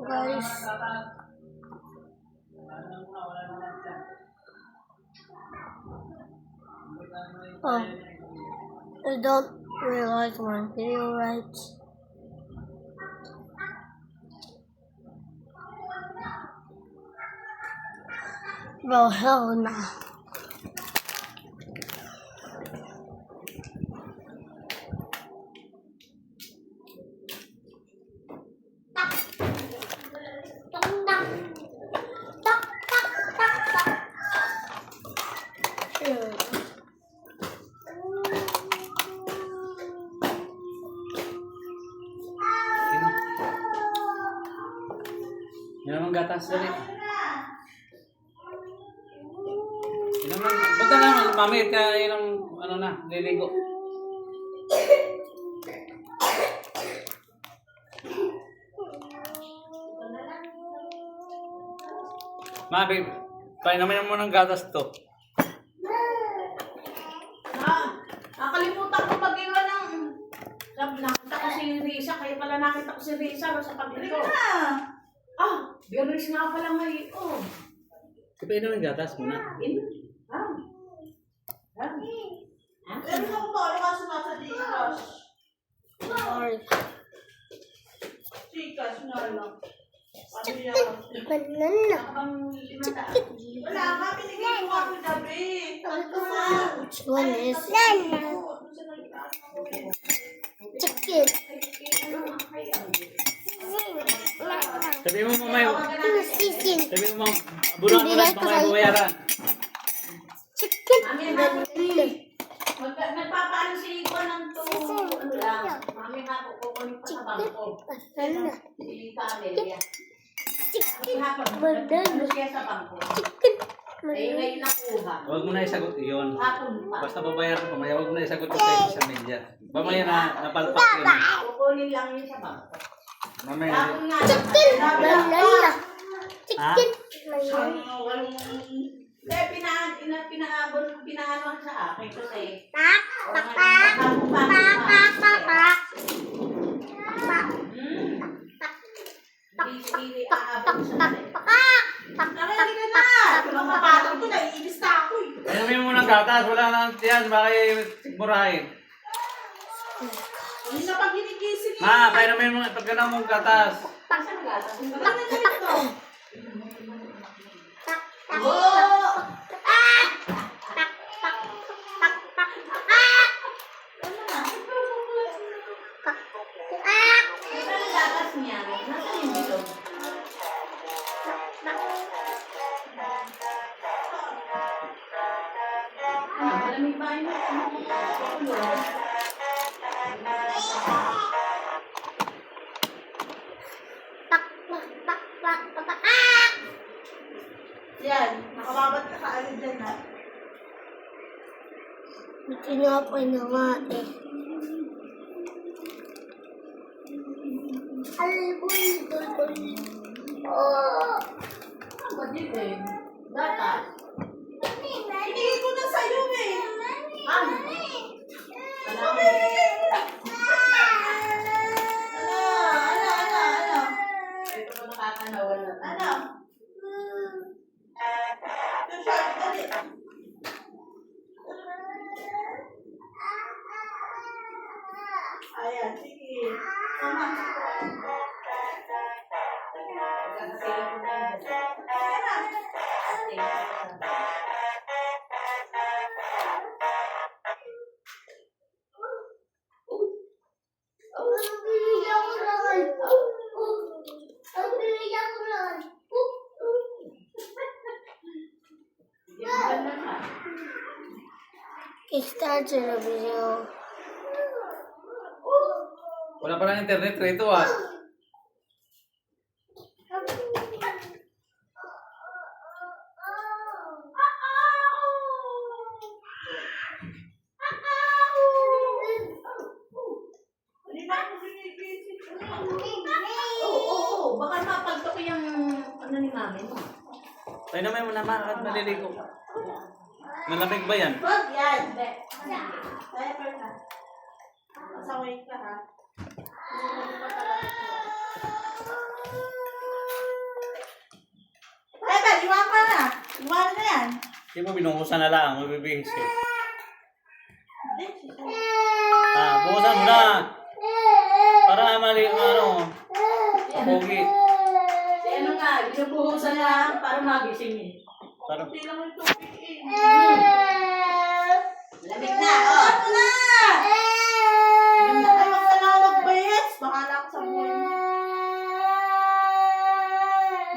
guys. Oh, I don't realize my video right. Bro, hell nah. Yan ang gatas dali. Inom lang. Punta naman, mami, ka inom, ano na, liligo. Mami, painumin mo ng gatas to. Nakalimutan ko mag-iwan ng... Nakita ko si Risa, kaya pala nakita ko si Risa sa pag-ito. Biris nga pala ngayon. Painumin ng gatas muna. Pero ako ba, ano ka sumasa Gcash? Sorry. Gcash nga lang. Banana. Wala ka, binigay ko ako gabi. Which one is Nana? Chicken. Sabi mo mamaya. Chicken. Sabi mo bulan mo lang mamaya babayaran. Chicken. Banana. Nagpapaano si Iko ng ano lang. Mami nga po, kukunin pa sa bangko. Banana. Si Camelia. Chicken. Banana. Ano siya sa bangko? Chicken. Eh, ngayon nakuha. Huwag mo na isagot iyon. Hapon pa. Basta babayaran ko mamaya. Huwag mo na isagot yung kayo sa media. Mamaya na napalpak yun. Kukunin lang yun sa bangko. Mamaya. Hapon nga. Chicken. Banana. Ha? Chicken. Banana. Pinaano sa akin kasi Pak. Pak. Pak. Hindi aabot sa akin. Nakakita na! Kung mapatong ko, naiinis na ako eh. Painumin mo ng gatas. Wala na yan. Baka sigmurahin. Hindi na pag hinigisip. Ma, painumin mo. Pagkana mong gatas. Saan gatas? Ang gatas na ganito. Yan, nakababat ka kaagad dyan ha. Tinapay na nga eh. Albul. Oh. Ba't yun eh? Gatas? Hinigay ko na sa'yo eh. Ano? Ano? Ito ko nakakanawan na. Ano? Ayan, sige. Start the video. Wala pa lang internet rito ah. Oo. Baka mapagtok yung ano ni mami mo. Painumin mo naman at maliligo. Malamig ba yan? Wag yan. Kaya pa na. Masaway ka ha. Hindi mo binuhusan na lang, mabibihis eh. Hindi. Buhusan mo na. Para mali, ano, pogi. Si ano nga, binubuhusan lang para magising eh. Para, Hindi lang yung tubig eh. Lamig na, oh. Ano na? Inom na kayo sa lawag, bayes. Bahala ko sa buhay mo.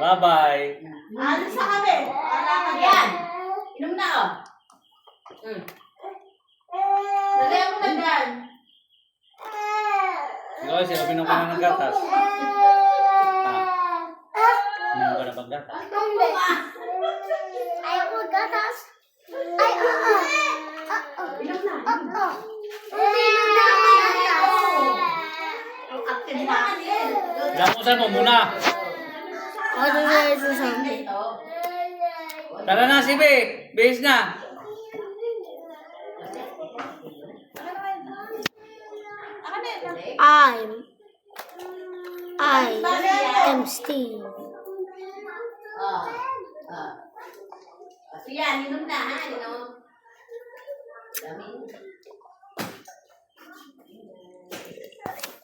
bye-bye. Alis na kami. Bahala ka yan. Inom na, oh. Dali mo na dyan. Ikaw, sinabi ng mga ng gatas. Hindi ka na bang gatas? Ayaw ko gatas. Ay, oo. Inom na. Oo. Hindi na gatas. Ang active pa. Lamusan mo muna. Ano na ito sa Tara na, Sibi. Bihis na. I am Steve. So yan, inom na ha, inom. Dami.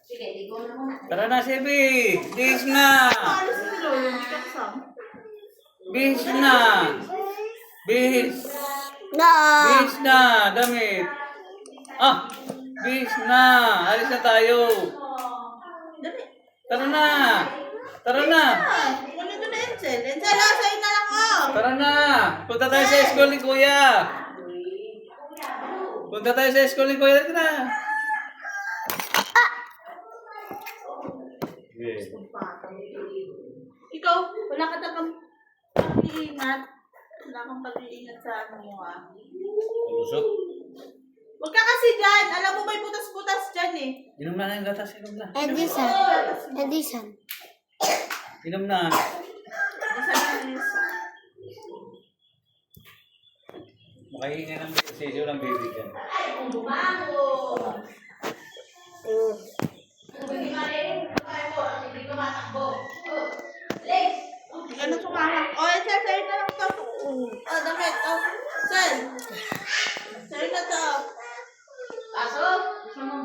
Sige, ligo na muna. Tara na, Sibi. Bihis na. Alis si Lolo, hindi ka kasama. Bihis na. Bihis. Na. Bihis na. Damit. Bihis na. Alis na tayo. Dali. Tara na. Tara na. Kunin ko na Encel. Encel, sa'yo na lang oh. Tara na. Punta tayo sa school ni Kuya. Punta tayo sa school ni Kuya. Tara na. Ikaw, wala ka tapang pag-iingat. Wala kang pag-iingat sa ano mo ah. Lusot. Huwag ka kasi dyan. Alam mo may butas-butas dyan eh. Inom na yung gatas. Inom na. Edison. Edison. Inom na. Isa na isa. Makahinga ng sesyo ng baby dyan. Ay, kung bumango. Ano sumahak? O, Encel, sa'yo na lang ito. O, damit. O, Encel. Sa'yo na ito. Pasok?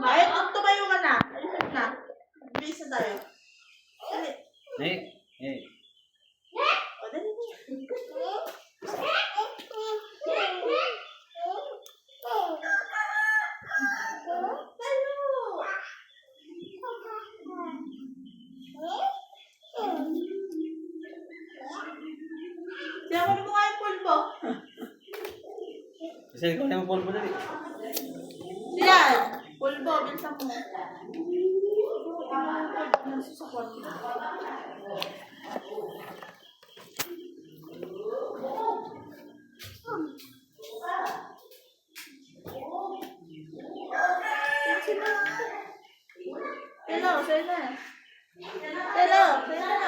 Ay, tumayo ka na. Ayun na. Bisa tayo. Dali. Eh. O, dali. Siya ko mo nga yung pulbo. Kasi ikaw na yung pulpo dali. Siyan. Pulbo, bilisan mo. Nasusukot. Hello, sa'yo na. Hello, sa'yo na.